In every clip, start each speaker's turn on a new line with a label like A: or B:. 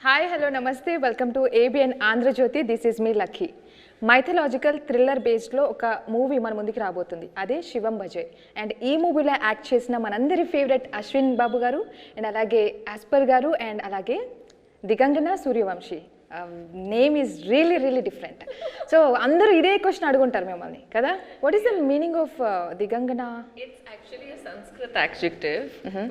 A: Hi, hello, namaste. Welcome to ABN Andhra Jyoti. This is me, Lucky. Mythological thriller బేస్డ్లో ఒక movie మన ముందుకు రాబోతుంది, అదే శివం భజే. అండ్ ఈ మూవీలో యాక్ట్ చేసిన మనందరి ఫేవరెట్ అశ్విన్ బాబు గారు, అండ్ అలాగే ఆస్పర్ గారు, అండ్ అలాగే Digangana Suryavanshi. Name is really different. So అందరూ ఇదే క్వశ్చన్ అడుగుంటారు మిమ్మల్ని కదా, what is the meaning of Digangana?
B: It's actually a Sanskrit adjective,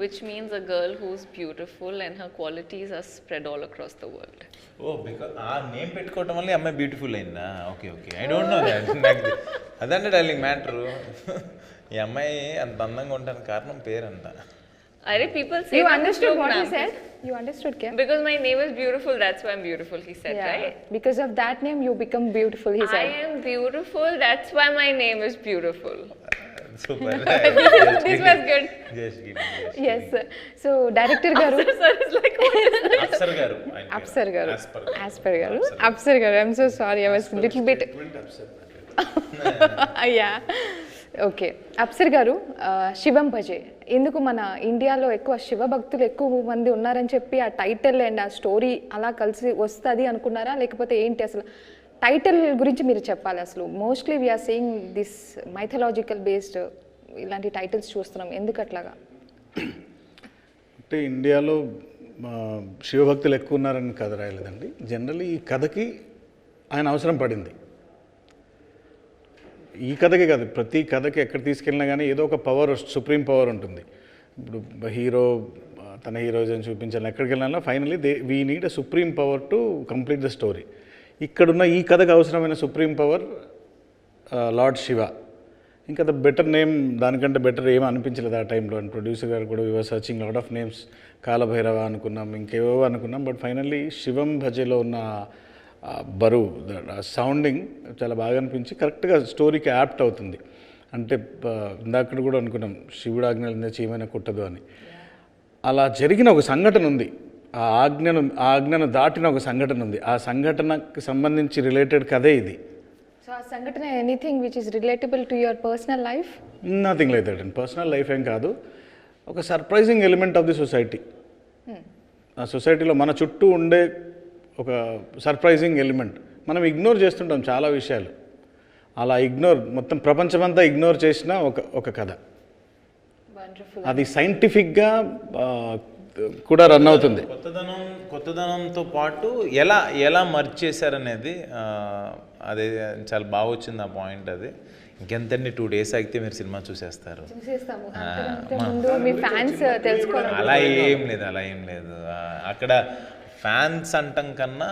B: which means a girl who's beautiful and her qualities are spread all across the world.
C: ఓ because ఆ name పెట్టుకోవటం వల్ల ఈ అమ్మాయి బ్యూటిఫుల్ అయిందా? Okay okay, I don't know that. నాకు అదంటే darling matter. ఈ అమ్మాయి అంత అందంగా ఉండడానికి కారణం పేరంట.
B: I think people say
A: You
B: that
A: understood
B: joke
A: what he
B: now.
A: said? You understood, Kim?
B: Because my name is beautiful, that's why I'm beautiful, he said, right?
A: Because of that name you become beautiful, he said.
B: I am beautiful, that's why my name is beautiful.
C: Super.
B: This was good.
A: Yes. So director garu,
B: Sir is like, what is that?
C: అప్సర్ గారు.
A: Apsar garu, Apsar garu. I'm so sorry, I was little bit. Yeah. Okay, అప్సర్ గారు, శివం భజే ఎందుకు మన ఇండియాలో ఎక్కువ శివ భక్తులు ఎక్కువ మంది ఉన్నారని చెప్పి ఆ టైటిల్ అండ్ ఆ స్టోరీ అలా కలిసి వస్తుంది అనుకున్నారా, లేకపోతే ఏంటి అసలు టైటిల్ గురించి మీరు చెప్పాలి. అసలు mostly we are saying this mythological based ఇలాంటి టైటిల్స్ చూస్తున్నాం, ఎందుకు అట్లాగా?
D: అంటే ఇండియాలో శివభక్తులు ఎక్కువ ఉన్నారని కథ రాయలేదండి. జనరల్లీ ఈ కథకి ఆయన అవసరం పడింది. ఈ కథకే కాదు, ప్రతి కథకి ఎక్కడ తీసుకెళ్ళినా కానీ ఏదో ఒక పవర్, సుప్రీం పవర్ ఉంటుంది. ఇప్పుడు హీరో తన హీరోయిజం చూపించాలి, ఎక్కడికి వెళ్ళినా finally we need a supreme power to complete the story. ఇక్కడున్న ఈ కథకు అవసరమైన సుప్రీం పవర్ లార్డ్ శివ. ఇంకా ద బెటర్ నేమ్ దానికంటే బెటర్ ఏమీ అనిపించలేదు ఆ టైంలో. అండ్ ప్రొడ్యూసర్ గారు కూడా we were searching lot of names. Kalabhairava అనుకున్నాం, ఇంకేవో అనుకున్నాం, బట్ ఫైనల్లీ శివం భజేలో ఉన్న బరువు, సౌండింగ్ చాలా బాగా అనిపించి కరెక్ట్గా స్టోరీకి యాప్ట్ అవుతుంది. అంటే ఇందాక కూడా అనుకున్నాం శివుడు ఆజ్ఞ చీమైనా కుట్టదు అని. అలా జరిగిన ఒక సంఘటన ఉంది, ఆ ఆజ్ఞను దాటిన ఒక సంఘటన ఉంది. ఆ సంఘటనకు సంబంధించి రిలేటెడ్ కథే ఇది.
A: సో ఆ సంఘటన anything which is relatable to your personal life?
D: Nothing like that and personal life ఏం కాదు, ఒక surprising element of the society. ఆ సొసైటీలో మన చుట్టూ ఉండే ఒక సర్ప్రైజింగ్ ఎలిమెంట్. మనం ఇగ్నోర్ చేస్తుంటాం చాలా విషయాలు, అలా మొత్తం ప్రపంచమంతా ఇగ్నోర్ చేసిన ఒక కథ. అది సైంటిఫిక్గా కూడా రన్ అవుతుంది.
C: కొత్తదనంతో పాటు ఎలా మర్జ్ చేశారనేది అదే చాలా బాగా వచ్చింది ఆ పాయింట్. అది ఇంకెంతండి 2 days ఆగితే మీరు సినిమా చూసేస్తారు. అలా ఏం లేదు అక్కడ ఫ్యాన్స్ అంటాం కన్నా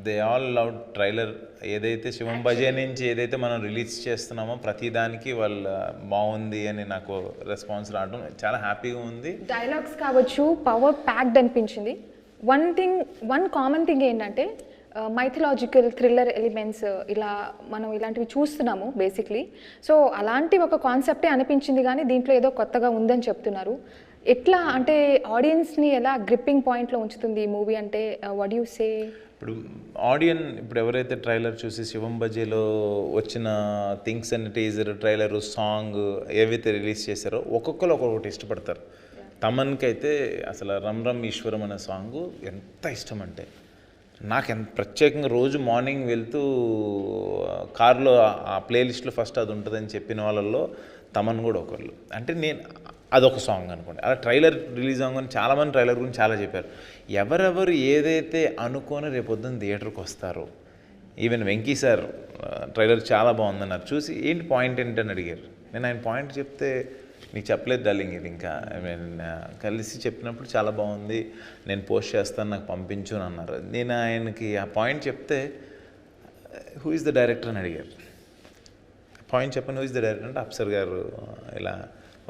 C: దే ఆల్ లవ్ ట్రైలర్. ఏదైతే శివం భజే నుంచి ఏదైతే మనం రిలీజ్ చేస్తున్నామో ప్రతిదానికి వాళ్ళు బాగుంది అని నాకు రెస్పాన్స్ రావడం చాలా హ్యాపీగా ఉంది.
A: డైలాగ్స్ కావచ్చు పవర్ ప్యాక్డ్ అనిపించింది. వన్ కామన్ థింగ్ ఏంటంటే మైథలాజికల్ థ్రిల్లర్ ఎలిమెంట్స్ ఇలా మనం ఇలాంటివి చూస్తున్నాము బేసిక్లీ. సో అలాంటి ఒక కాన్సెప్టే అనిపించింది, కానీ దీంట్లో ఏదో కొత్తగా ఉందని చెప్తున్నారు. ఎట్లా అంటే ఆడియన్స్ని ఎలా గ్రిప్పింగ్ పాయింట్లో ఉంచుతుంది ఈ మూవీ అంటే, వాట్ యు సే?
C: ఇప్పుడు ఎవరైతే ట్రైలర్ చూసి శివం భజేలో వచ్చిన things and teaser, trailer, song ఏవైతే రిలీజ్ చేశారో ఒక్కొక్కరు ఒక్కొక్కటి ఇష్టపడతారు. తమన్కి అయితే అసలు రమ్ రమ్ ఈశ్వరం అనే సాంగ్ ఎంత ఇష్టం అంటే, నాకు ఎంత ప్రత్యేకంగా రోజు మార్నింగ్ వెళ్తూ కారులో ఆ ప్లేలిస్ట్లో ఫస్ట్ అది ఉంటుందని చెప్పిన వాళ్ళల్లో తమన్ కూడా ఒకళ్ళు. అంటే నేను అదొక సాంగ్ అనుకోండి. అలా ట్రైలర్ రిలీజ్ అవ్వగానే చాలామంది ట్రైలర్ గురించి చాలా చెప్పారు. ఎవరెవరు ఏదైతే అనుకొని రేపొద్దున థియేటర్కి వస్తారో, ఈవెన్ వెంకీ సార్ ట్రైలర్ చాలా బాగుందన్నారు. చూసి ఏంటి పాయింట్ ఏంటని అడిగారు. నేను ఆయన పాయింట్ చెప్తే నీకు చెప్పలేదు డార్లింగ్, ఇది ఇంకా కలిసి చెప్పినప్పుడు చాలా బాగుంది, నేను పోస్ట్ చేస్తాను, నాకు పంపించు అని అన్నారు. నేను ఆయనకి ఆ పాయింట్ చెప్తే హూ ఇస్ ద డైరెక్టర్ అని అడిగారు. పాయింట్ చెప్పండి, హూ ఇస్ ద డైరెక్టర్ అంటే అప్సర్ గారు. ఇలా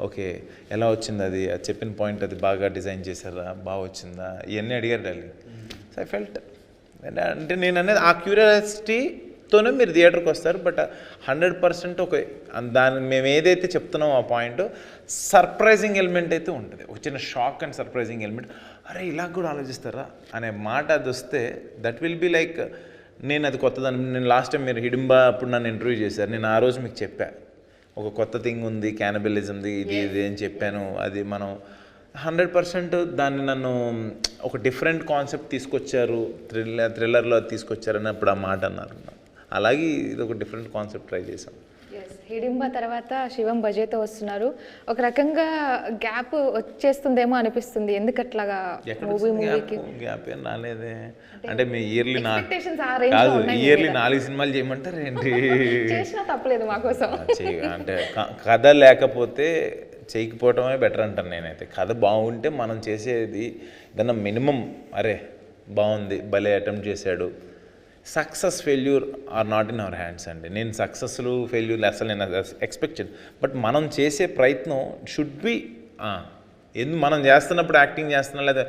C: ఓకే, ఎలా వచ్చింది అది చెప్పిన పాయింట్, అది బాగా డిజైన్ చేశారా, బాగా వచ్చిందా, ఇవన్నీ అడిగారు డార్లింగ్. సో ఐ ఫెల్ట్ అంటే నేను అనేది ఆ క్యూరియాసిటీతోనే మీరు థియేటర్కి వస్తారు. బట్ 100% ఒక దాన్ని మేము ఏదైతే చెప్తున్నామో ఆ పాయింట్ సర్ప్రైజింగ్ ఎలిమెంట్ అయితే ఉంటుంది. ఒక చిన్న షాక్ అండ్ సర్ప్రైజింగ్ ఎలిమెంట్. అరే ఇలా కూడా ఆలోచిస్తారా అనే మాట అది వస్తే దట్ విల్ బి లైక్, నేను అది కొత్తదాన్ని. నేను లాస్ట్ టైం మీరు హిడింబా అప్పుడు నన్ను ఇంటర్వ్యూ చేశారు, నేను ఆ రోజు మీకు చెప్పా ఒక కొత్త థింగ్ ఉంది క్యానబిలిజంది, ఇది అని చెప్పాను. అది మనం 100% దాన్ని నన్ను ఒక డిఫరెంట్ కాన్సెప్ట్ తీసుకొచ్చారు, థ్రిల్లర్లో తీసుకొచ్చారు అన్నప్పుడు ఆ మాట అన్నారు. అలాగే ఇది ఒక డిఫరెంట్ కాన్సెప్ట్ ట్రై చేశాం.
A: హిడింబ తర్వాత శివం బజేతో వస్తున్నారు. ఒక రకంగా గ్యాప్ వచ్చేస్తుందేమో అనిపిస్తుంది. ఎందుకట్లాగా మూవీకి
C: గ్యాప్ ఏం రాలేదే. అంటే మీ ఇయర్లీ
A: Expectations ఆ range లో
C: కాదు,
A: ఉన్నాయి
C: ఇయర్లీ 4 సినిమాలు చేయమంటారు ఏంటి?
A: చేసినా తప్పలేదు మా కోసం.
C: అంటే కథ లేకపోతే చేయకపోవటమే బెటర్ అంటాను నేనైతే. కథ బాగుంటే మనం చేసేది ఏదన్నా మినిమం, అరే బాగుంది, భలే అటెంప్ట్ చేశాడు. Success failure are not in our hands అండి. నేను సక్సెస్లు ఫెయిల్యూర్లు అసలు నేను ఎక్స్పెక్టెడ్, బట్ మనం చేసే ప్రయత్నం షుడ్ బి మనం చేస్తున్నప్పుడు యాక్టింగ్ చేస్తున్నా లేదా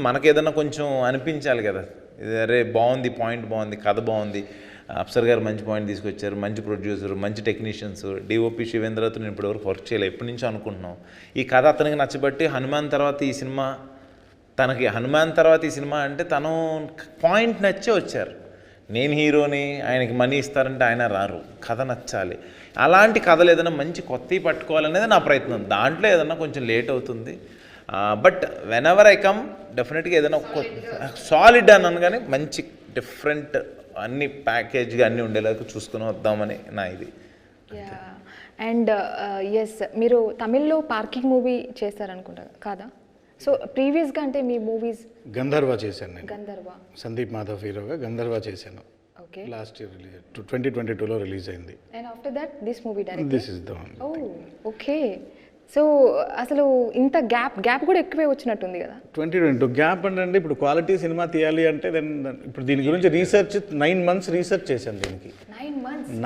C: మనకు ఏదన్నా కొంచెం అనిపించాలి కదా, ఇది అరే బాగుంది, పాయింట్ బాగుంది, కథ బాగుంది, అప్సర్ గారు మంచి పాయింట్ తీసుకొచ్చారు, మంచి ప్రొడ్యూసర్, మంచి టెక్నీషియన్స్, డిఓపి శివేంద్రతో నేను ఇప్పటివరకు వర్క్ చేయలేదు, ఎప్పటి నుంచో అనుకుంటున్నాం. ఈ కథ అతనికి నచ్చబట్టి హనుమాన్ తర్వాత ఈ సినిమా అంటే తను పాయింట్ నచ్చే వచ్చారు. నేను హీరోని, ఆయనకి మనీ ఇస్తారంటే ఆయన రారు, కథ నచ్చాలి. అలాంటి కథలు ఏదైనా మంచి కొత్తవి పట్టుకోవాలనేది నా ప్రయత్నం. దాంట్లో ఏదైనా కొంచెం లేట్ అవుతుంది, but when ever I come డెఫినెట్గా ఏదైనా సాలిడ్ అన్నాను, కానీ మంచి డిఫరెంట్ అన్ని ప్యాకేజ్గా అన్నీ ఉండేలాగా చూసుకుని వద్దామని నా ఇది.
A: అండ్ ఎస్, మీరు తమిళ్లో పార్కింగ్ మూవీ చేశారనుకుంటా కాదా? సో ప్రీవియస్గా అంటే మీ మూవీస్
D: గంధర్వ చేశాను నేను.
A: గంధర్వ,
D: సందీప్ మాధవ్ హీరోగా గంధర్వ చేశాను.
A: ఓకే,
D: లాస్ట్ ఇయర్ రిలీజ్ 2022లో రిలీజ్ అయింది.
A: And after that this movie direct.
D: This is the one.
A: Oh okay. So అసలు ఇంత గ్యాప్ కూడా ఎక్కువే వచ్చినట్టుంది కదా?
D: 2022 గ్యాప్ అంటే ఇప్పుడు క్వాలిటీ సినిమా తీయాలి అంటే దెన్ ఇప్పుడు దీని గురించి రీసెర్చ్ 9 months రీసెర్చ్ చేశాను. దీనికి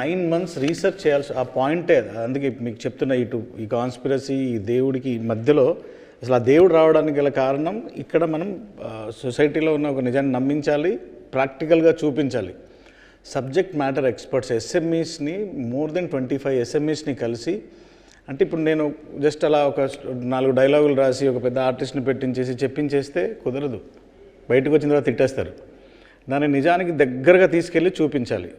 D: 9 months రీసెర్చ్ చేయాల్సి ఆ పాయింటే. అందుకే మీకు చెప్తున్నా, ఈ కాన్స్పిరసీ, ఈ దేవుడికి మధ్యలో అసలు ఆ దేవుడు రావడానికి గల కారణం ఇక్కడ మనం సొసైటీలో ఉన్న ఒక నిజాన్ని నమ్మించాలి, ప్రాక్టికల్గా చూపించాలి. సబ్జెక్ట్ మ్యాటర్ ఎక్స్పర్ట్స్ ఎస్ఎంఈస్ని మోర్ దెన్ 25 ఎస్ఎంఈస్ని కలిసి, అంటే ఇప్పుడు నేను జస్ట్ అలా ఒక 4 డైలాగులు రాసి ఒక పెద్ద ఆర్టిస్ట్ని పెట్టించేసి చెప్పించేస్తే కుదరదు, బయటకు వచ్చిన తర్వాత తిట్టేస్తారు. దాన్ని నిజానికి దగ్గరగా తీసుకెళ్ళి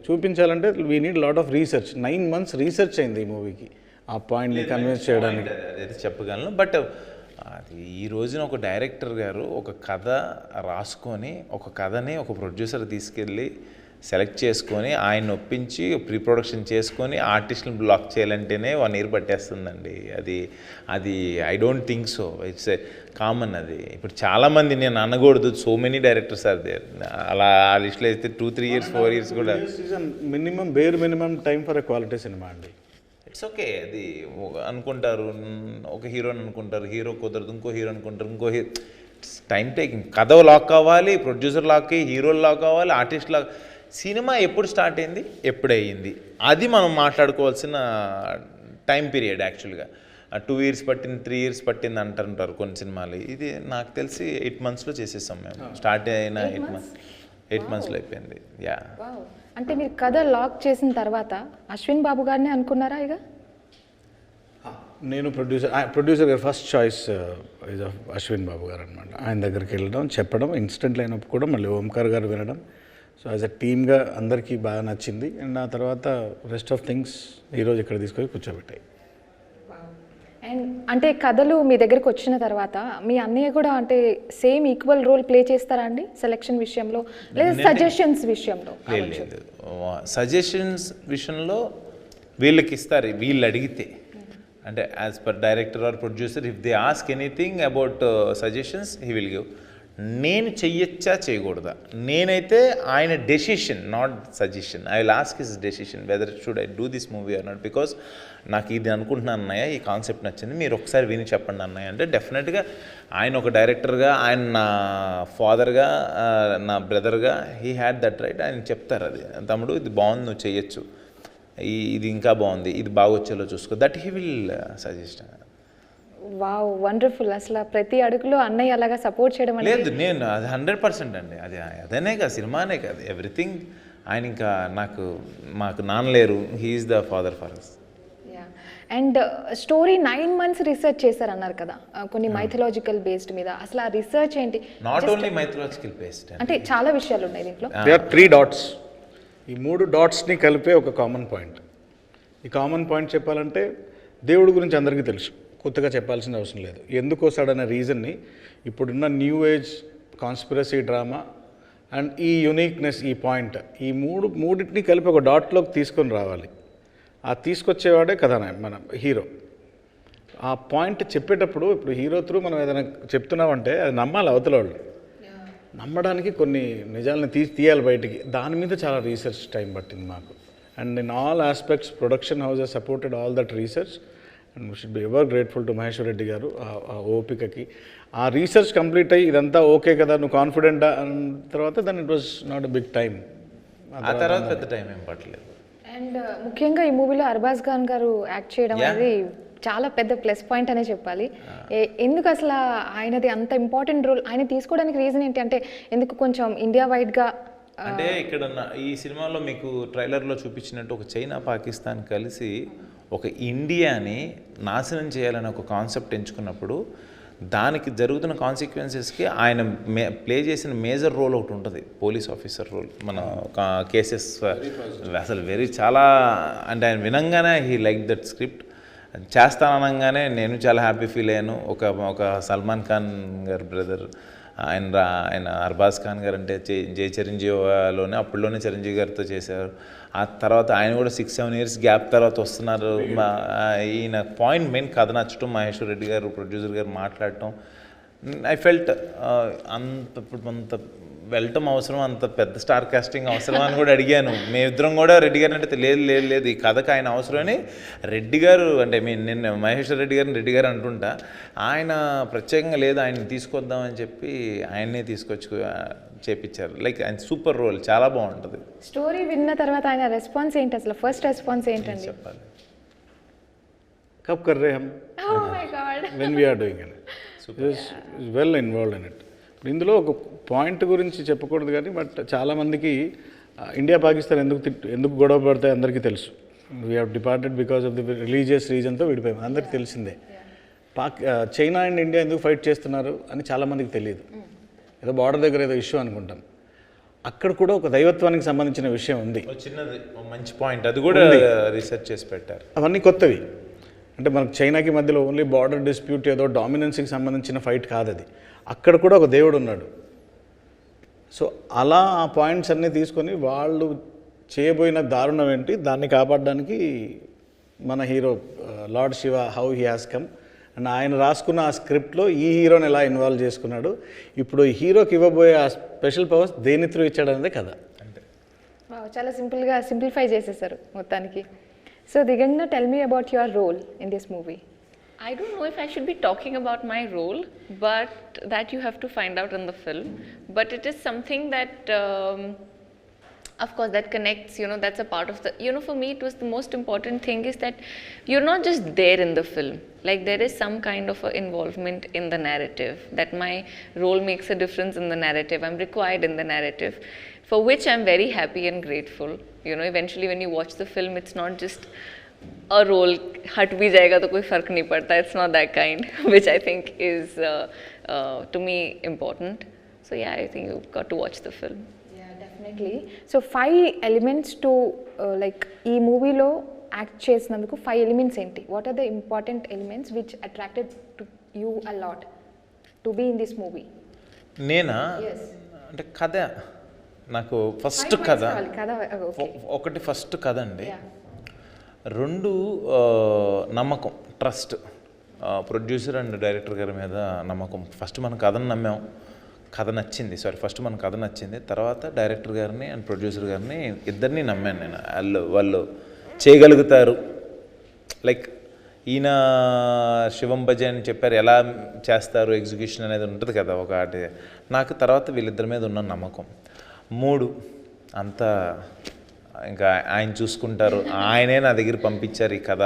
D: చూపించాలంటే we need lot of research. 9 months research అయింది ఈ మూవీకి, ఆ పాయింట్ని కన్విన్స్ చేయడానికి.
C: అదైతే చెప్పగలను, బట్ అది ఈ రోజున ఒక డైరెక్టర్ గారు ఒక కథ రాసుకొని, ఒక కథని ఒక ప్రొడ్యూసర్ తీసుకెళ్ళి సెలెక్ట్ చేసుకొని ఆయన ఒప్పించి ప్రీ ప్రొడక్షన్ చేసుకొని ఆర్టిస్ట్ని బ్లాక్ చేయాలంటేనే 1 year పట్టేస్తుందండి. అది I don't think so, it's a common. అది ఇప్పుడు చాలామంది, నేను అనకూడదు, so many directors are there, అలా ఆ లిస్ట్లో అయితే 2-3 years 4 years కూడా
D: bare minimum time for a quality cinema అండి.
C: It's okay. అది అనుకుంటారు, ఒక హీరోని అనుకుంటారు, హీరో కుదరదు, ఇంకో హీరో అనుకుంటారు, ఇంకో హీరో. Time taking. కథ లాక్ అవ్వాలి, ప్రొడ్యూసర్ లాక్ అయ్యి, హీరోలు లాక్ అవ్వాలి, ఆర్టిస్ట్ లాక్. సినిమా ఎప్పుడు స్టార్ట్ అయింది, ఎప్పుడు అయ్యింది, అది మనం మాట్లాడుకోవాల్సిన టైం పీరియడ్. యాక్చువల్గా 2 years పట్టింది, 3 years పట్టింది అంటుంటారు కొన్ని సినిమాలు. ఇది నాకు తెలిసి 8 monthsలో చేసేసాం మేము. స్టార్ట్ అయిన 8 monthsలో అయిపోయింది. యా,
A: అంటే మీరు కథ లాక్ చేసిన తర్వాత అశ్విన్ బాబు గారిని అనుకున్నారా? ఇక
D: నేను ప్రొడ్యూసర్ గారు first choice is of Ashwin Babu garu అనమాట. ఆయన దగ్గరికి వెళ్ళడం, చెప్పడం, ఇన్స్టెంట్ లైన్ ఒప్పుకోవడం, మళ్ళీ ఓంకార్ గారు వినడం. సో యాజ్ అ టీమ్గా అందరికీ బాగా నచ్చింది. అండ్ ఆ తర్వాత రెస్ట్ ఆఫ్ థింగ్స్ ఈరోజు ఇక్కడ తీసుకొని కూర్చోబెట్టాయి.
A: అండ్ అంటే కథలు మీ దగ్గరికి వచ్చిన తర్వాత మీ అన్నయ్య కూడా అంటే సేమ్ ఈక్వల్ రోల్ ప్లే చేస్తారా అండి సెలెక్షన్ విషయంలో, లేదా సజెషన్స్ విషయంలో?
C: లేదు, సజెషన్స్ విషయంలో వీళ్ళకి ఇస్తారు, వీళ్ళు అడిగితే. అంటే as per director or producer, if they ask anything about suggestions he will give. నేను చెయ్యొచ్చా చేయకూడదా, నేనైతే ఆయన decision, not suggestion. I will ask his decision whether should I do this movie or not. Because నాకు ఇది అనుకుంటున్నాను అన్నయ్య, ఈ కాన్సెప్ట్ నచ్చింది, మీరు ఒకసారి విని చెప్పండి అన్నయ్య అంటే డెఫినెట్గా ఆయన ఒక డైరెక్టర్గా, ఆయన నా ఫాదర్గా, నా బ్రదర్గా, హీ హ్యాడ్ దట్ రైట్. ఆయన చెప్తారు, అది తమ్ముడు ఇది బాగుంది, నువ్వు చేయొచ్చు, ఇది ఇంకా బాగుంది, ఇది బాగా వచ్చేలో చూసుకో, that he will suggest.
A: Wow, wonderful. అసలు ప్రతి అడుగులో అన్నయ్య అలాగా సపోర్ట్ చేయడం
C: లేదు, నేను అది 100% అండి. అది అదనే కాదు, సినిమానే కాదు, ఎవ్రీథింగ్. ఆయన ఇంకా మాకు నాన్నలేరు, he is the father for us.
A: And story 9 months research చేశారన్నారు కదా, కొన్ని మైథలాజికల్ బేస్డ్ మీద. అసలు ఆ రీసెర్చ్ ఏంటి?
C: నాట్ ఓన్లీ మైథలాజికల్ బేస్డ్,
A: అంటే చాలా విషయాలు ఉన్నాయి దీంట్లో.
D: They are 3 dots. ఈ 3 dotsని కలిపే ఒక కామన్ పాయింట్. ఈ కామన్ పాయింట్ చెప్పాలంటే దేవుడి గురించి అందరికీ తెలుసు. కొత్తగా చెప్పాల్సిన అవసరం లేదు. ఎందుకు వస్తాడనే రీజన్ని ఇప్పుడున్న new age conspiracy drama and ఈ యూనిక్నెస్, ఈ పాయింట్, ఈ మూడింటిని కలిపి ఒక డాట్లోకి తీసుకొని రావాలి. ఆ తీసుకొచ్చేవాడే కథానాయకుడు, మన హీరో. ఆ పాయింట్ చెప్పేటప్పుడు ఇప్పుడు హీరో త్రూ మనం ఏదైనా చెప్తున్నామంటే అది నమ్మాలి అవతల వాళ్ళు. నమ్మడానికి కొన్ని నిజాలను తీయాలి బయటికి. దాని మీద చాలా రీసెర్చ్ టైం పట్టింది మాకు. And in all aspects production house has supported all that research and we should be ever grateful to Maheshwar Reddy గారు. ఆ ఓపికకి ఆ రీసెర్చ్ కంప్లీట్ అయ్యి ఇదంతా ఓకే కదా, నువ్వు కాన్ఫిడెంట్ అన్న తర్వాత then it was not a big time.
C: ఆ తర్వాత పెద్ద టైం ఏం పట్టలేదు.
A: అండ్ ముఖ్యంగా ఈ మూవీలో అర్బాజ్ ఖాన్ గారు యాక్ట్ చేయడం అనేది చాలా పెద్ద ప్లస్ పాయింట్ అనే చెప్పాలి. ఎందుకు అసలు ఆయనది అంత ఇంపార్టెంట్ రోల్ ఆయన తీసుకోవడానికి రీజన్ ఏంటి అంటే, ఎందుకు కొంచెం ఇండియా వైడ్గా
C: అంటే ఇక్కడ ఈ సినిమాలో మీకు ట్రైలర్లో చూపించినట్టు ఒక చైనా పాకిస్తాన్ కలిసి ఒక ఇండియాని నాశనం చేయాలని ఒక కాన్సెప్ట్ ఎంచుకున్నప్పుడు దానికి జరుగుతున్న కాన్సిక్వెన్సెస్కి ఆయన ప్లే చేసిన మేజర్ రోల్ ఒకటి ఉంటుంది, పోలీస్ ఆఫీసర్ రోల్. మన కేసెస్ అసలు చాలా అంటే ఆయన వినంగానే హీ లైక్ దట్ స్క్రిప్ట్. చేస్తాననగానే నేను చాలా హ్యాపీ ఫీల్ అయ్యాను. ఒక సల్మాన్ ఖాన్ గారి బ్రదర్ ఆయన అర్బాజ్ ఖాన్ గారు అంటే జై చిరంజీవిలోనే అప్పుడులోనే చిరంజీవి గారితో చేశారు. ఆ తర్వాత ఆయన కూడా 6-7 years గ్యాప్ తర్వాత వస్తున్నారు. ఈయన పాయింట్ మెయిన్ కథ నచ్చటం, మహేశ్వర్ రెడ్డి గారు ప్రొడ్యూసర్ గారు మాట్లాడటం, ఐ ఫెల్ట్ అంత వెళ్ళటం అవసరం, అంత పెద్ద స్టార్ కాస్టింగ్ అవసరం అని కూడా అడిగాను. మేమిద్దరం కూడా రెడ్డి గారిని అంటే లేదు ఈ కథకు ఆయన అవసరమని రెడ్డి గారు అంటే నిన్న మహేశ్వర్ రెడ్డి గారిని రెడ్డి గారు అంటుంటా, ఆయన ప్రత్యేకంగా లేదు ఆయన తీసుకొద్దామని చెప్పి ఆయన్నే తీసుకొచ్చి చేపించారు. లైక్ ఆయన సూపర్ రోల్, చాలా బాగుంటుంది.
A: స్టోరీ విన్న తర్వాత ఆయన రెస్పాన్స్ ఏంటి, అసలు ఫస్ట్ రెస్పాన్స్ ఏంటండి?
C: చెప్పాలి
D: కబ్ కర్ రే హమ్
A: Oh my God.
D: When we are doing it, well involved in it. ఇందులో ఒక పాయింట్ గురించి చెప్పకూడదు కానీ బట్ చాలామందికి ఇండియా పాకిస్తాన్ ఎందుకు గొడవ పడతాయి అందరికీ తెలుసు. We have departed because of the religious రీజన్తో విడిపోయాము, అందరికీ తెలిసిందే. చైనా అండ్ ఇండియా ఎందుకు ఫైట్ చేస్తున్నారు అని చాలామందికి తెలియదు. ఏదో బార్డర్ దగ్గర ఏదో ఇష్యూ అనుకుంటాం. అక్కడ కూడా ఒక దైవత్వానికి సంబంధించిన విషయం ఉంది.
C: చిన్నది మంచి పాయింట్, అది కూడా రీసెర్చ్ చేసి పెట్టారు.
D: అవన్నీ కొత్తవి. అంటే మనకు చైనాకి మధ్యలో ఓన్లీ బార్డర్ డిస్ప్యూట్ ఏదో డామినెన్స్కి సంబంధించిన ఫైట్ కాదు అది. అక్కడ కూడా ఒక దేవుడు ఉన్నాడు. సో అలా ఆ పాయింట్స్ అన్నీ తీసుకొని వాళ్ళు చేయబోయిన దారుణం ఏంటి, దాన్ని కాపాడడానికి మన hero lord Shiva how he has come and ఆయన రాసుకున్న ఆ స్క్రిప్ట్లో ఈ హీరోని ఎలా ఇన్వాల్వ్ చేసుకున్నాడు, ఇప్పుడు ఈ హీరోకి ఇవ్వబోయే ఆ స్పెషల్ పవర్స్ దేని త్రూ ఇచ్చాడనేదే కదా.
C: అంతే.
A: చాలా సింపుల్గా సింప్లిఫై చేసేసారు మొత్తానికి. So Diganga tell me about your role in this movie.
B: I don't know if I should be talking about my role, but that you have to find out in the film. But it is something that, of course, that connects, that's a part of the, for me, it was the most important thing is that you're not just there in the film. Like, there is some kind of a involvement in the narrative, that my role makes a difference in the narrative. I'm required in the narrative, for which I'm very happy and grateful. Eventually, when you watch the film, it's not just a role हट भी जाएगा तो कोई फर्क नहीं पड़ता. It's not that kind, which I think is to me important. So yeah, I think you've got to watch the film.
A: Yeah, definitely. So 5 elements to like ఈ మూవీలో యాక్ట్ చేసినందుకు 5 elements ఏంటి? What are the important elements which attracted to you a lot to be in this movie?
C: నేనా
A: Yes.
C: అంటే కథ నాకు first కథ
A: okay.
C: ఒకటి ఫస్ట్ కథ అండి.
A: Yeah.
C: 2 నమ్మకం, ట్రస్ట్. ప్రొడ్యూసర్ అండ్ డైరెక్టర్ గారి మీద నమ్మకం. ఫస్ట్ మన కథను నమ్మాం, కథ నచ్చింది. ఫస్ట్ మన కథ నచ్చింది. తర్వాత డైరెక్టర్ గారిని అండ్ ప్రొడ్యూసర్ గారిని ఇద్దరిని నమ్మాను నేను. వాళ్ళు చేయగలుగుతారు. లైక్ ఈయన శివం బజే అని చెప్పారు, ఎలా చేస్తారు ఎగ్జిక్యూషన్ అనేది ఉంటుంది కదా ఒకటి. నాకు తర్వాత వీళ్ళిద్దరి మీద ఉన్న నమ్మకం. 3 అంతా ఇంకా ఆయన చూసుకుంటారు, ఆయనే నా దగ్గర పంపించారు ఈ కథ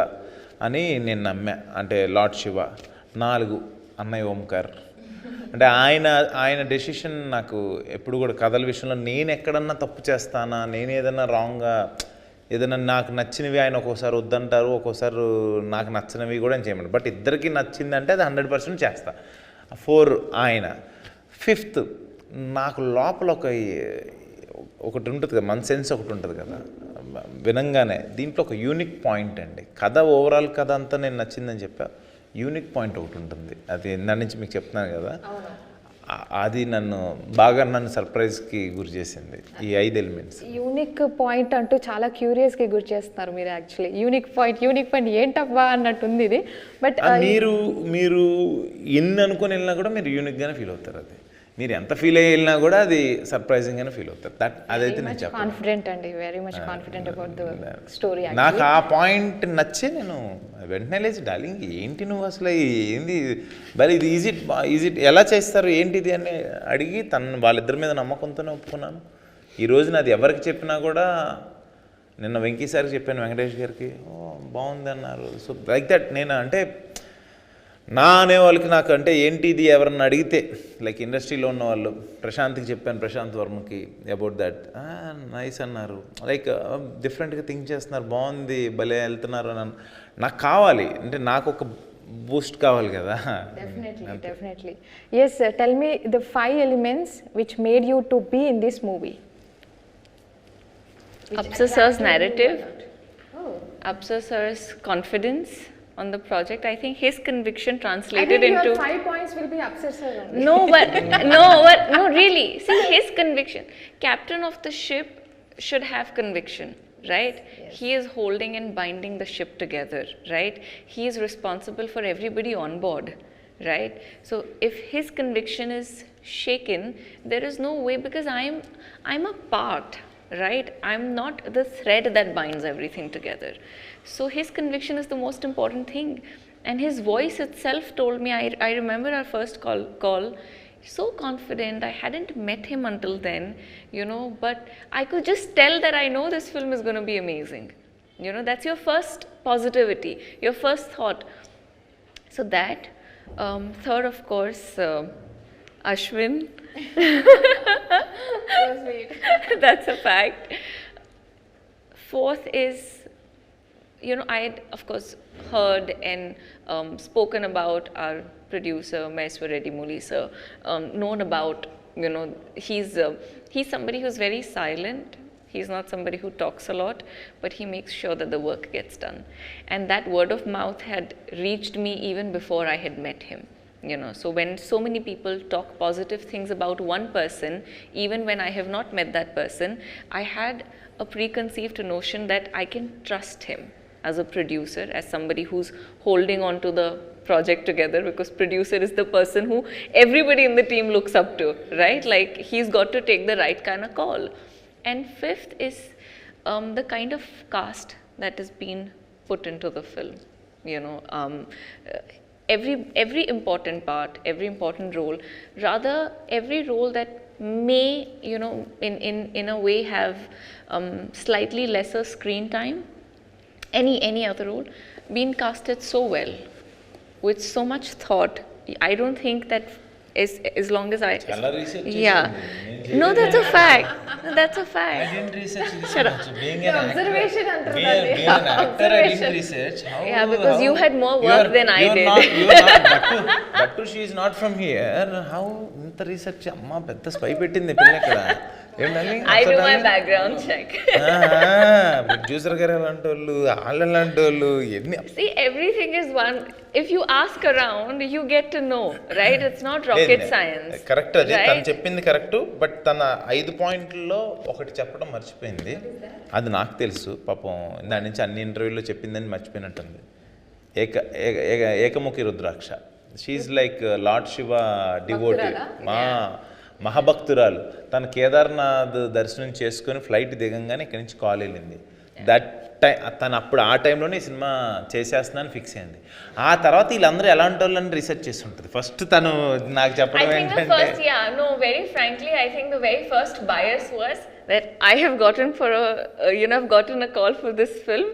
C: అని నేను నమ్మా, అంటే లార్డ్ శివ. 4 అన్నయ్య ఓంకార్. అంటే ఆయన డెసిషన్ నాకు ఎప్పుడు కూడా కథల విషయంలో నేను ఎక్కడన్నా తప్పు చేస్తానా, నేను ఏదన్నా రాంగ్గా ఏదైనా నాకు నచ్చినవి ఆయన ఒక్కోసారి వద్దంటారు, ఒక్కోసారి నాకు నచ్చినవి కూడా చేయమంటారు. బట్ ఇద్దరికి నచ్చిందంటే అది 100% చేస్తా. 4 ఆయన. 5th నాకు లోపల ఒకటి ఉంటుంది కదా, మన సెన్స్ ఒకటి ఉంటుంది కదా వినంగానే. దీంట్లో ఒక యూనిక్ పాయింట్ అండి. కథ ఓవరాల్ కథ అంతా నేను నచ్చిందని చెప్పా. యూనిక్ పాయింట్ ఒకటి ఉంటుంది. అది దాని నుంచి మీకు చెప్తున్నాను కదా, అది నన్ను సర్ప్రైజ్కి గురి చేసింది ఈ 5 ఎలిమెంట్స్.
A: యూనిక్ పాయింట్ అంటూ చాలా క్యూరియస్గా గురి చేస్తున్నారు మీరు. యాక్చువల్లీ యూనిక్ పాయింట్ ఏంటబ్బా అన్నట్టుంది ఇది. బట్
C: మీరు ఎన్ని అనుకుని వెళ్ళినా కూడా మీరు యూనిక్గానే ఫీల్ అవుతారు. అది మీరు ఎంత ఫీల్ అయ్యి వెళ్ళినా కూడా అది సర్ప్రైజింగ్గానే ఫీల్ అవుతారు. అదైతే నేను చెప్పాను.
A: కాన్ఫిడెంట్ అండి, very much confident about the story.
C: నాకు ఆ పాయింట్ నచ్చే నేను వెంటనే లేచి డార్లింగ్ ఏంటి నువ్వు అసలు ఏంది మరి ఇది ఈజీ ఎలా చేస్తారు ఏంటిది అని అడిగి వాళ్ళిద్దరి మీద నమ్మకంతోనే ఒప్పుకున్నాను. ఈ రోజున అది ఎవరికి చెప్పినా కూడా, నిన్న వెంకీ సార్కి చెప్పాను, వెంకటేష్ గారికి, బాగుంది అన్నారు. సో లైక్ దట్ నేను అంటే నా అనేవాళ్ళకి నాకు అంటే ఏంటి ఇది ఎవరన్నా అడిగితే లైక్ ఇండస్ట్రీలో ఉన్న వాళ్ళు, ప్రశాంత్కి చెప్పాను, ప్రశాంత్ వర్మకి అబౌట్ దట్, నైస్ అన్నారు. లైక్ డిఫరెంట్గా థింక్ చేస్తున్నారు, బాగుంది, భలే వెళ్తున్నారు అని నాకు కావాలి. అంటే నాకు ఒక బూస్ట్ కావాలి కదా.
A: Definitely. Yes, tell me the 5 elements which made you to be in this movie.
B: Apsar sir's narrative, Apsar sir's confidence on the project. I think his conviction translated into...
A: your 5 points will be Apsar sir only.
B: No, really. See, his conviction. Captain of the ship should have conviction, right? Yes. He is holding and binding the ship together, right? He is responsible for everybody on board, right? So if his conviction is shaken, there is no way, because I'm a part, right? I'm not the thread that binds everything together. So his conviction is the most important thing, and his voice itself told me. I remember our first call, so confident. I hadn't met him until then, but I could just tell that I know this film is going to be amazing. That's your first positivity, your first thought. So that, third, of course, Ashwin.
A: So sweet.
B: That's a fact. Fourth is, I had, of course, heard and spoken about our producer, Mahiswar Reddy Muli sir, known about, he's somebody who's very silent. He's not somebody who talks a lot, but he makes sure that the work gets done. And that word of mouth had reached me even before I had met him. So when so many people talk positive things about one person, even when I have not met that person, I had a preconceived notion that I can trust him as a producer, as somebody who's holding on to the project together, because producer is the person who everybody in the team looks up to, right? Like, he's got to take the right kind of call. And fifth is the kind of cast that has been put into the film. Every important part, every important role, rather every role that may, in a way have slightly lesser screen time, any other role, been casted so well, with so much thought. I don't think that as long as I... Yeah. No, that's a fact. That's a fact.
C: I didn't research this.
B: Shut up.
C: Being an
A: Observation
C: actor, being an actor, I didn't research.
B: Yeah, because you had more work than I did.
C: You're not, but she is not from here. How inta research? Amma pedda spy pettindi pilla ikkada.
B: I do my background check.
C: Producer garu alantollu, alantollu enni.
B: See, everything is one. If you ask around, you get to know, right? It's not rocket science.
C: Correct, అది తను చెప్పింది correct. But తన 5 పాయింట్లలో ఒకటి చెప్పడం మర్చిపోయింది. అది నాకు తెలుసు, పాపం దాని నుంచి అన్ని ఇంటర్వ్యూలో చెప్పిందని మర్చిపోయినట్టుంది. ఏకముఖి rudraksha. She's like lord Shiva devotee, మహాభక్తురాలు. తన కేదార్నాథ్ దర్శనం చేసుకొని ఫ్లైట్ దిగంగానే ఇక్కడి నుంచి కాల్ వెళ్ళింది. దట్ తను అప్పుడు ఆ టైంలోనే ఈ సినిమా చేసేస్తున్నాను ఫిక్స్ అయింది. ఆ తర్వాత వీళ్ళందరూ ఎలాంటి వాళ్ళని రీసెర్చ్ చేసి ఉంటుంది. ఫస్ట్ తను నాకు చెప్పడం ఏంటంటే,
B: very frankly, I think the very first bias was that I have gotten I've gotten a call for this film,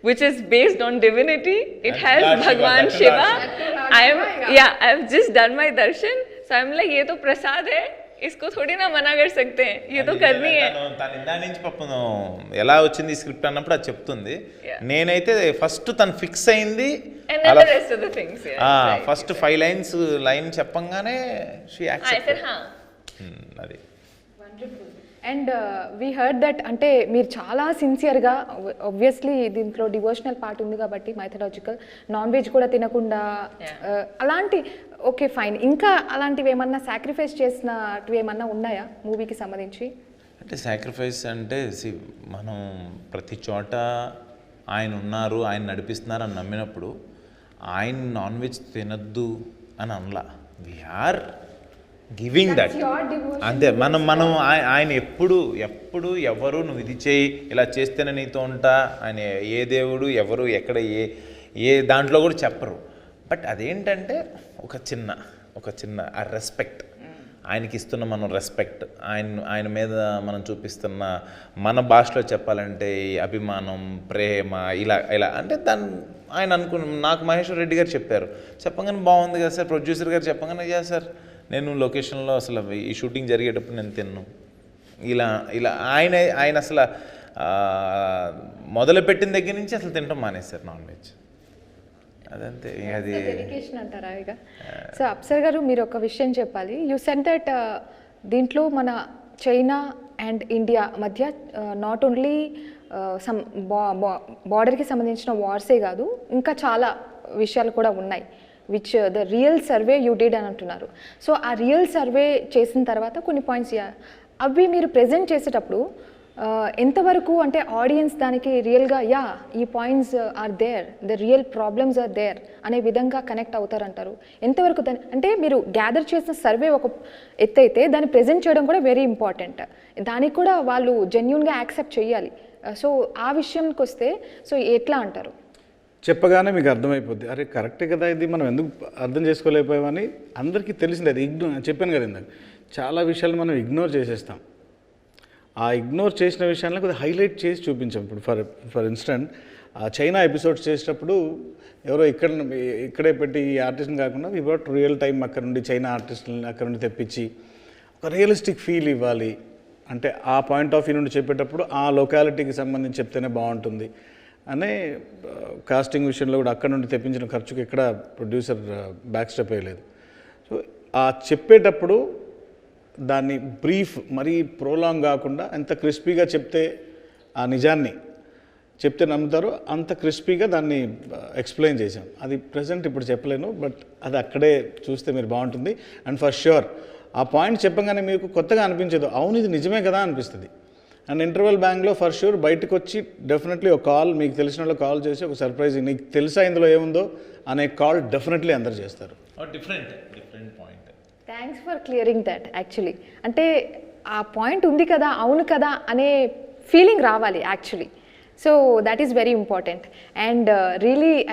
B: which is based on divinity. It has Bhagwan Shiva. I've just done my darshan, so I'm like, ये तो प्रसाद है, इसको थोड़ी ना मना कर सकते हैं, ये तो करनी है.
C: తను ఇందా నుంచి పాపం ఎలా వచ్చింది స్క్రిప్ట్ అన్నప్పుడు అది చెప్తుంది. నేనైతే ఫస్ట్ తను ఫిక్స్ అయింది, ఫస్ట్ 5 లైన్ చెప్పంగానే షీ యాక్సెప్టెడ్. అది
A: wonderful. And we heard that అంటే మీరు చాలా సిన్సియర్గా ఆబ్వియస్లీ దీంట్లో డివోషనల్ పార్ట్ ఉంది కాబట్టి మైథలాజికల్ నాన్ వెజ్ కూడా తినకుండా అలాంటి ఓకే ఫైన్ ఇంకా అలాంటివి ఏమన్నా సాక్రిఫైస్ చేసినవి ఏమన్నా ఉన్నాయా మూవీకి సంబంధించి?
C: అంటే సాక్రిఫైస్ అంటే మనం ప్రతి చోట ఆయన ఉన్నారు, ఆయన నడిపిస్తున్నారు అని నమ్మినప్పుడు ఆయన నాన్ వెజ్ తినద్దు అని అనలా. వీఆర్ గివింగ్ దట్ అంతే. మనం ఆయన ఎప్పుడు ఎవరు నువ్వు ఇది చేయి ఇలా చేస్తేనే నీతో ఉంటా ఆయన ఏ దేవుడు ఎవరు ఎక్కడ ఏ దాంట్లో కూడా చెప్పరు. బట్ అదేంటంటే ఒక చిన్న ఆ రెస్పెక్ట్ ఆయనకి ఇస్తున్న మనం రెస్పెక్ట్, ఆయన మీద మనం చూపిస్తున్న మన భాషలో చెప్పాలంటే అభిమానం, ప్రేమ, ఇలా అంటే ఆయన నాకు మహేశ్వర్ రెడ్డి గారు చెప్పగానే బాగుంది కదా సార్, ప్రొడ్యూసర్ గారు చెప్పగానే యా సార్ నేను లొకేషన్లో అసలు ఈ షూటింగ్ జరిగేటప్పుడు నేను తిన్ను ఇలా ఆయన అసలు మొదలుపెట్టిన దగ్గర నుంచి అసలు తినడం మానేస్తారు నాన్ వెజ్. అదంతే అది
A: డెడికేషన్ అంటారా ఇక. సో అప్సర్ గారు మీరు ఒక విషయం చెప్పాలి. యూ సెడ్ దట్ దీంట్లో మన చైనా అండ్ ఇండియా మధ్య నాట్ ఓన్లీ సమ్ బార్డర్కి సంబంధించిన వార్సే కాదు ఇంకా చాలా విషయాలు కూడా ఉన్నాయి which the real survey you did అని అంటున్నారు. సో ఆ రియల్ సర్వే చేసిన తర్వాత కొన్ని పాయింట్స్ అవి మీరు ప్రజెంట్ చేసేటప్పుడు ఎంతవరకు అంటే ఆడియన్స్ దానికి రియల్గా ఈ points are there, the real problems are there అనే విధంగా కనెక్ట్ అవుతారంటారు? ఎంతవరకు అంటే మీరు గ్యాదర్ చేసిన సర్వే ఒక ఎత్తు అయితే దాన్ని ప్రజెంట్ చేయడం కూడా వెరీ ఇంపార్టెంట్. దానికి కూడా వాళ్ళు జెన్యున్గా యాక్సెప్ట్ చేయాలి. సో ఆ విషయానికి వస్తే సో ఎట్లా అంటారు?
D: చెప్పగానే మీకు అర్థమైపోద్ది, అరే కరెక్టే కదా ఇది, మనం ఎందుకు అర్థం చేసుకోలేకపోయామని అందరికీ తెలిసింది. అది చెప్పాను కదా ఇందాక, చాలా విషయాలు మనం ఇగ్నోర్ చేసేస్తాం. ఆ ఇగ్నోర్ చేసిన విషయాలను కొద్దిగా హైలైట్ చేసి చూపించాం. ఇప్పుడు ఫర్ ఇన్స్టెంట్ ఆ చైనా ఎపిసోడ్స్ చేసేటప్పుడు ఎవరో ఇక్కడే పెట్టి ఈ ఆర్టిస్ట్ని కాకుండా వీ వాట్ రియల్ టైం అక్కడ నుండి చైనా ఆర్టిస్ట్ని అక్కడ నుండి తెప్పించి ఒక రియలిస్టిక్ ఫీల్ ఇవ్వాలి. అంటే ఆ పాయింట్ ఆఫ్ వ్యూ నుండి చెప్పేటప్పుడు ఆ లొకాలిటీకి సంబంధించి చెప్తేనే బాగుంటుంది అనే కాస్టింగ్ విషయంలో కూడా అక్కడ నుండి తెప్పించిన ఖర్చుకి ఎక్కడ ప్రొడ్యూసర్ బ్యాక్ స్టెప్ వేయలేదు. సో ఆ చెప్పేటప్పుడు దాన్ని బ్రీఫ్ మరీ ప్రోలాంగ్ కాకుండా ఎంత క్రిస్పీగా చెప్తే ఆ నిజాన్ని చెప్తే నమ్ముతారో అంత క్రిస్పీగా దాన్ని ఎక్స్ప్లెయిన్ చేశాం. అది ప్రజెంట్ ఇప్పుడు చెప్పలేను, బట్ అది అక్కడే చూస్తే మీరు బాగుంటుంది. అండ్ ఫర్ ష్యూర్ ఆ పాయింట్ చెప్పగానే మీకు కొత్తగా అనిపించదు, అవును ఇది నిజమే కదా అనిపిస్తుంది. అండ్ ఇంటర్వెల్ బ్యాంక్లో ఫర్ ష్యూర్ బయటకు వచ్చి డెఫినెట్లీ ఒక కాల్, మీకు తెలిసిన వాళ్ళు కాల్ చేసి ఒక సర్ప్రైజ్, నీకు తెలుసా ఇందులో ఏముందో అనే కాల్ డెఫినెట్లీ అందరు చేస్తారు.
C: Different point.
A: Thanks for clearing that. Actually అంటే ఆ పాయింట్ ఉంది కదా, అవును కదా అనే ఫీలింగ్ రావాలి actually. So that is very important. And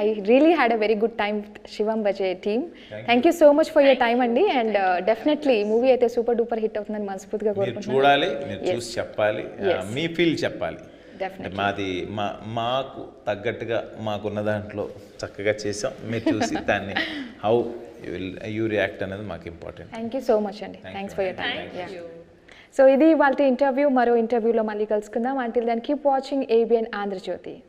A: I really had a very good time with Shivam Bhaje team. Thank you so much for your time అండి. And definitely movie అయితే సూపర్ డూపర్ హిట్ అవుతుందని మనస్ఫూర్తిగా కోరుకుంటున్నాను.
C: చూడాలి, మీరు చూసి చెప్పాలి, మీ ఫీల్ చెప్పాలి. మాది మాకు తగ్గట్టుగా మాకున్న దాంట్లో చక్కగా చేసాం, మీరు చూసి దాన్ని హౌ యూ రియాక్ట్ అనేది మాకు important.
A: Thank you so much అండి. Thanks for your time. సో ఇది వాళ్ళ ఇంటర్వ్యూ. మరో ఇంటర్వ్యూలో మళ్ళీ కలుసుకుందాం. Until then keep watching ABN Andhra Jyothi.